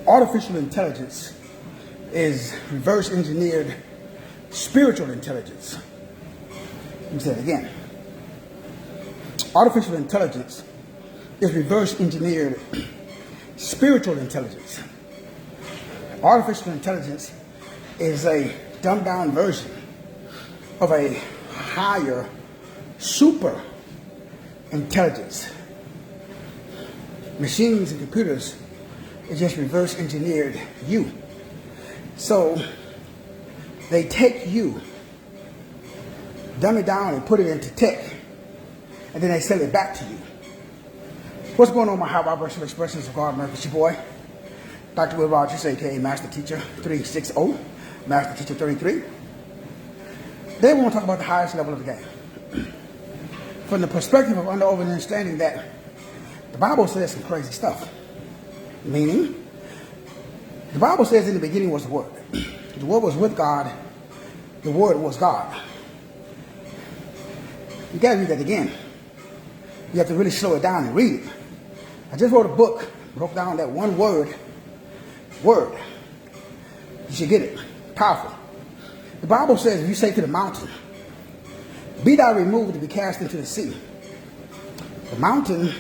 artificial intelligence is reverse engineered spiritual intelligence. Let me say it again. Artificial intelligence is reverse engineered spiritual intelligence. Artificial intelligence is a dumbed down version of a higher super intelligence. Machines and computers is just reverse engineered you. So they take you, dumb it down and put it into tech, and then they sell it back to you. What's going on, my high vibrational expressions of God, America? It's your boy, Dr. Will Rogers, aka Master Teacher 360, Master Teacher 33. They want to talk about the highest level of the game. From the perspective of understanding that the Bible says some crazy stuff. Meaning, the Bible says in the beginning was the Word. The Word was with God. The Word was God. You got to read that again. You have to really slow it down and read it. I just wrote a book, broke down that one word. Word. You should get it. Powerful. The Bible says if you say to the mountain, be thou removed to be cast into the sea, the mountain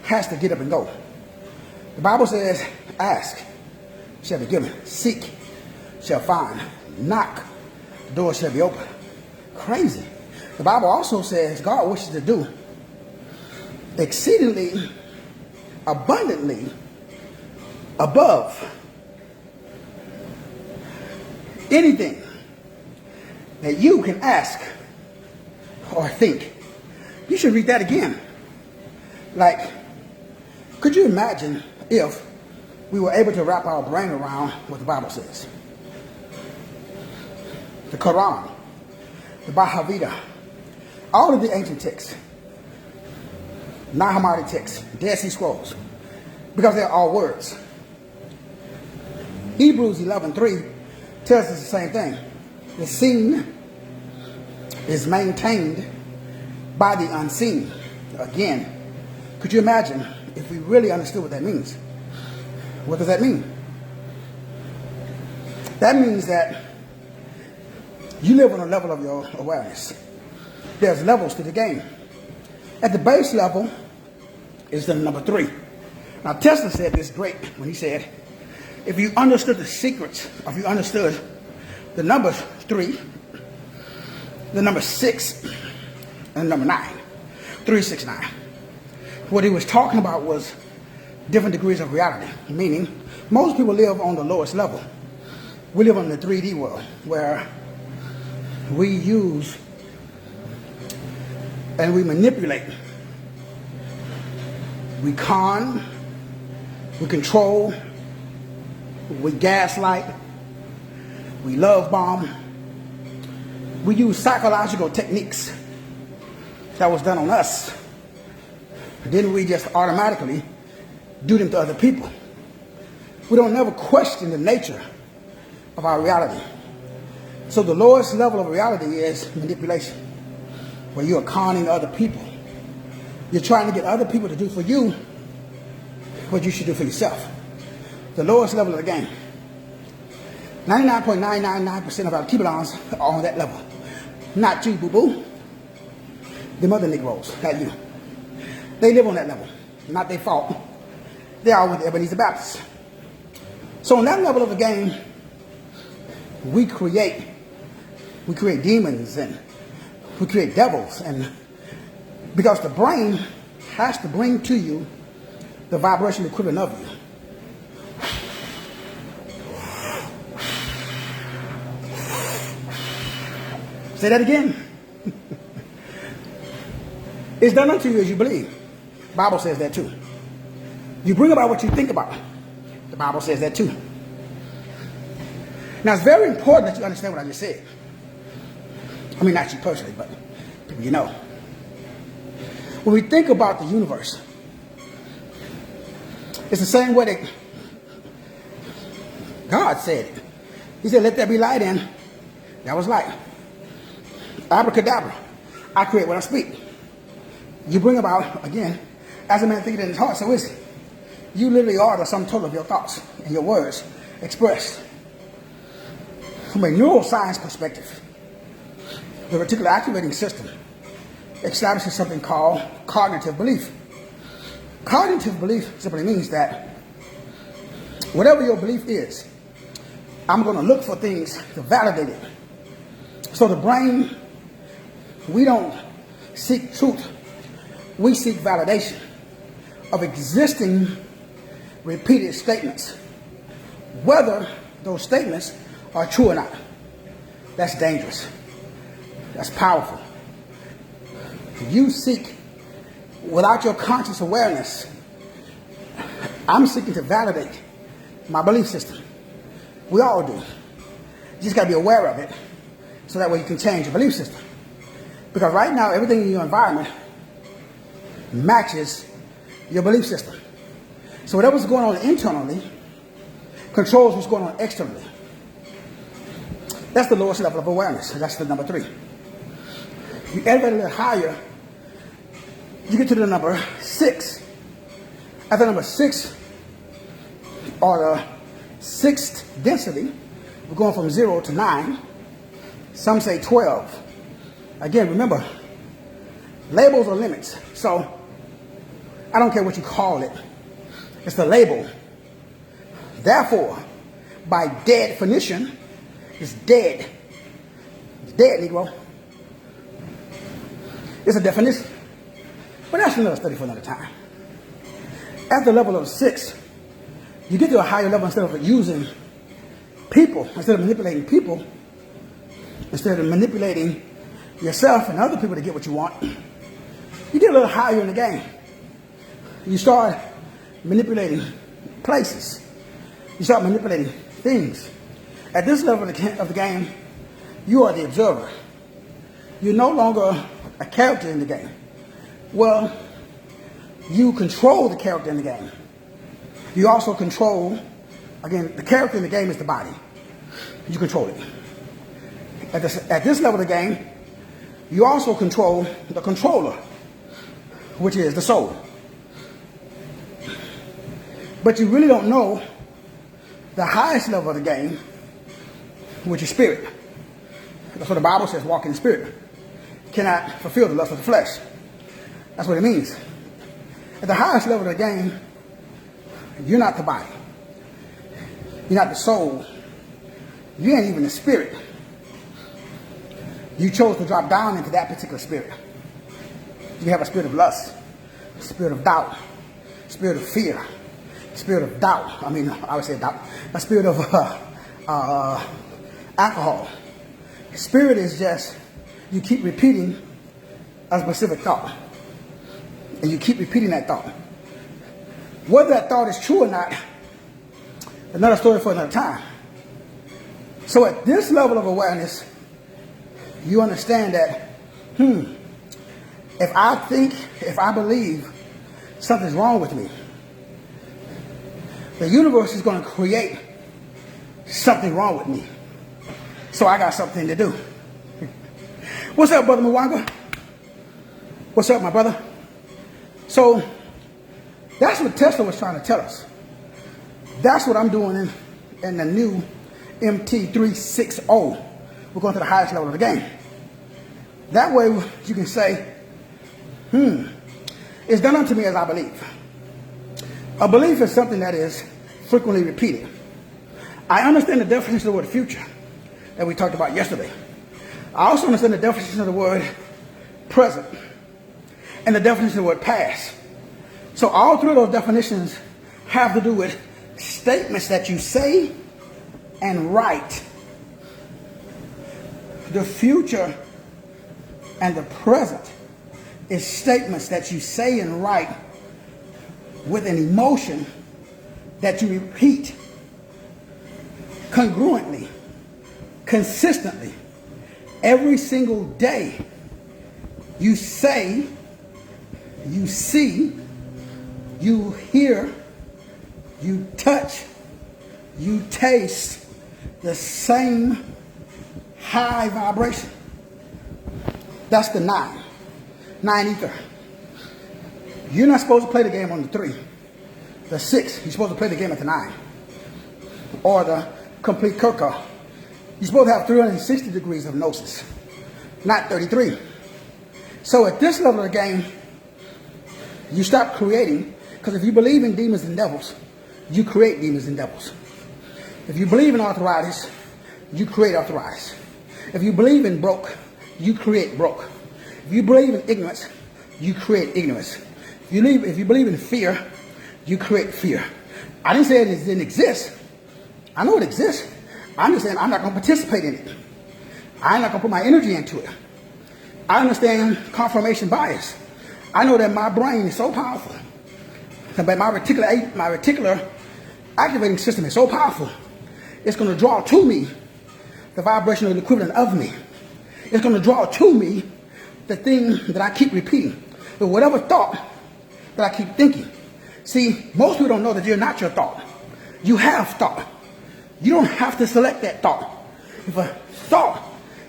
has to get up and go. The Bible says, ask, shall be given. Seek, shall find. Knock, the door shall be open. Crazy. The Bible also says God wishes to do exceedingly, abundantly, above anything that you can ask or think. You should read that again. Like, could you imagine if we were able to wrap our brain around what the Bible says? The Quran, the Bhagavad Gita, all of the ancient texts, non-Hammadic texts, Dead Sea Scrolls, because they're all words. Hebrews 11:3 tells us the same thing. The seen is maintained by the unseen. Again, could you imagine if we really understood what that means? What does that mean? That means that you live on a level of your awareness. There's levels to the game. At the base level is the number 3. Now Tesla said this great when he said, if you understood the secrets, if you understood the number 3, the number 6, and the number 9, 3, 6, 9. What he was talking about was different degrees of reality, meaning most people live on the lowest level. We live in the 3D world where we use and we manipulate, we con, we control, we gaslight, we love bomb, we use psychological techniques that was done on us. Then we just automatically do them to other people. We don't never question the nature of our reality. So the lowest level of reality is manipulation, where you are conning other people. You're trying to get other people to do for you what you should do for yourself. The lowest level of the game. 99.999% of our Kibbalons are on that level. Not you, boo-boo. Them other Negroes, not you. They live on that level. Not their fault. They are with the Ebenezer Baptists. So on that level of the game, we create demons and we create devils, and because the brain has to bring to you the vibration equivalent of you. Say that again. It's done unto you as you believe. The Bible says that too. You bring about what you think about. The Bible says that too. Now it's very important that you understand what I just said. I mean, not you personally, but people you know. When we think about the universe, it's the same way that God said it. He said, let there be light, and that was light. Abracadabra. I create what I speak. You bring about, again, as a man thinketh in his heart, so is he. You literally are the sum total of your thoughts and your words expressed. From a neuroscience perspective, the reticular activating system establishes something called cognitive belief. Cognitive belief simply means that whatever your belief is, I'm going to look for things to validate it. So the brain, we don't seek truth. We seek validation of existing repeated statements, whether those statements are true or not. That's dangerous. That's powerful. You seek, without your conscious awareness, I'm seeking to validate my belief system. We all do. You just got to be aware of it so that way you can change your belief system. Because right now, everything in your environment matches your belief system. So whatever's going on internally controls what's going on externally. That's the lowest level of awareness. That's the number 3. You elevate a little higher, you get to the number 6. At the number 6, or the 6th density, we're going from 0 to 9. Some say 12. Again, remember, labels are limits. So I don't care what you call it. It's the label. Therefore, by definition, it's dead. It's dead, Negro. It's a definition. But that's another study for another time. At the level of 6, you get to a higher level instead of using people, instead of manipulating people, instead of manipulating yourself and other people to get what you want. You get a little higher in the game. You start manipulating places. You start manipulating things. At this level of the game, you are the observer. You're no longer a character in the game. Well, you control the character in the game. You also control, again, the character in the game is the body. You control it. At this level of the game, you also control the controller, which is the soul. But you really don't know the highest level of the game, which is spirit. That's what the Bible says, walk in the spirit. You cannot fulfill the lust of the flesh. That's what it means. At the highest level of the game, you're not the body. You're not the soul. You ain't even the spirit. You chose to drop down into that particular spirit. You have a spirit of lust, a spirit of doubt, a spirit of fear, a spirit of doubt. I would say doubt. A spirit of alcohol. Spirit is just, you keep repeating a specific thought. And you keep repeating that thought. Whether that thought is true or not, another story for another time. So at this level of awareness, you understand that, if I believe something's wrong with me, the universe is going to create something wrong with me. So I got something to do. What's up, Brother Mwanga? What's up, my brother? So that's what Tesla was trying to tell us. That's what I'm doing in the new MT360. We're going to the highest level of the game. That way you can say, it's done unto me as I believe. A belief is something that is frequently repeated. I understand the definition of the word future that we talked about yesterday. I also understand the definition of the word present and the definition of the word past. So all three of those definitions have to do with statements that you say and write. The future and the present is statements that you say and write with an emotion that you repeat congruently, consistently, every single day. You say, you see, you hear, you touch, you taste the same high vibration. That's the 9 ether. You're not supposed to play the game on the 3. the 6, you're supposed to play the game at the 9. Or the complete Kirka. You're supposed to have 360 degrees of gnosis, not 33. So at this level of the game, you stop creating, because if you believe in demons and devils, you create demons and devils. If you believe in arthritis, you create arthritis. If you believe in broke, you create broke. If you believe in ignorance, you create ignorance. If you believe in fear, you create fear. I didn't say it didn't exist. I know it exists. I'm just saying I'm not going to participate in it. I'm not going to put my energy into it. I understand confirmation bias. I know that my brain is so powerful. But my reticular activating system is so powerful. It's going to draw to me the vibrational equivalent of me. It's going to draw to me the thing that I keep repeating. But whatever thought that I keep thinking. See, most people don't know that you're not your thought. You have thought. You don't have to select that thought. If a thought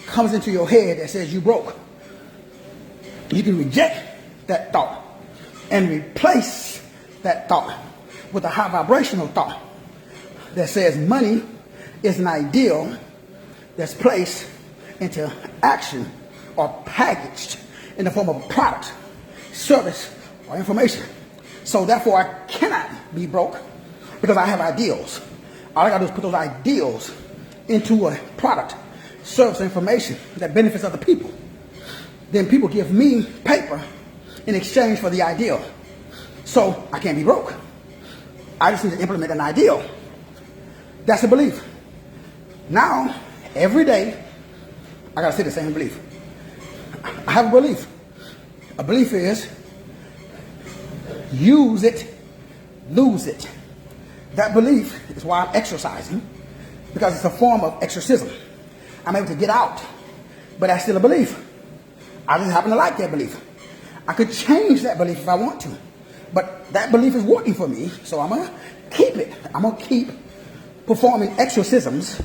comes into your head that says you broke, you can reject that thought and replace that thought with a high vibrational thought that says money is an ideal that's placed into action or packaged in the form of a product, service, or information. So therefore I cannot be broke because I have ideals. All I gotta do is put those ideals into a product, service, or information that benefits other people. Then people give me paper in exchange for the ideal. So I can't be broke. I just need to implement an ideal. That's a belief. Now, every day, I gotta say the same belief. I have a belief. A belief is use it, lose it. That belief is why I'm exercising, because it's a form of exorcism. I'm able to get out, but that's still a belief. I just happen to like that belief. I could change that belief if I want to, but that belief is working for me, so I'm gonna keep it. I'm gonna keep performing exorcisms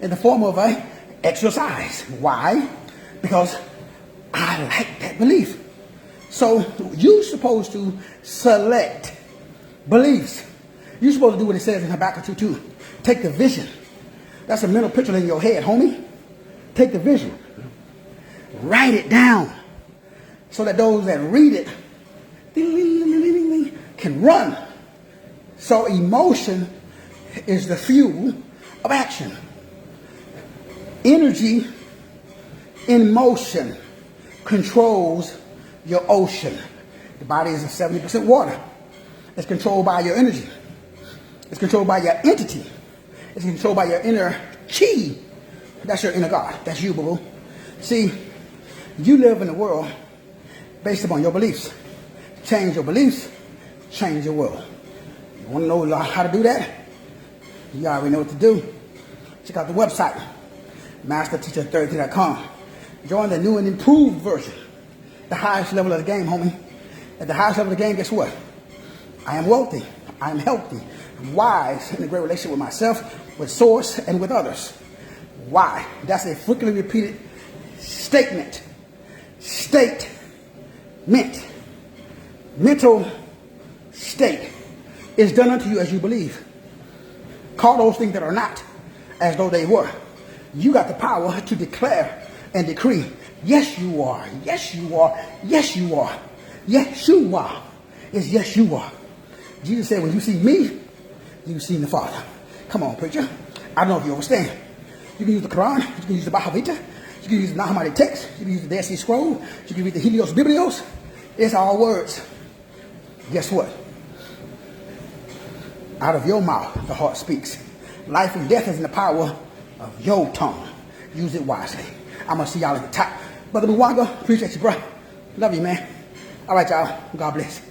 in the form of an exercise. Why? Because I like that belief. So you're supposed to select beliefs. You're supposed to do what it says in Habakkuk 2:2. Take the vision. That's a mental picture in your head, homie. Take the vision. Write it down so that those that read it can run. So emotion is the fuel of action. Energy in motion controls your ocean. The body is 70% water. It's controlled by your energy. It's controlled by your entity. It's controlled by your inner chi. That's your inner God. That's you, boo-boo. See, you live in a world based upon your beliefs. Change your beliefs, change your world. You want to know how to do that? You already know what to do. Check out the website, MasterTeacher33.com. Join the new and improved version. The highest level of the game, homie. At the highest level of the game, guess what? I am wealthy. I am healthy. I'm wise in a great relationship with myself, with source, and with others. Why? That's a frequently repeated statement. Statement. Mental state is done unto you as you believe. Call those things that are not as though they were. You got the power to declare and decree. Yes, you are. Yes, you are. Yes, you are. Yes, you are. It's yes, you are. Jesus said, when you see me, you see the Father. Come on, preacher. I don't know if you understand. You can use the Quran. You can use the Bhagavad-gita. You can use the Nahamadi text. You can use the Dead Sea Scroll. You can read the Helios Biblios. It's all words. Guess what? Out of your mouth, the heart speaks. Life and death is in the power of your tongue. Use it wisely. I'm going to see y'all at the top. Brother Mwanga, appreciate you, bro. Love you, man. All right, y'all. God bless.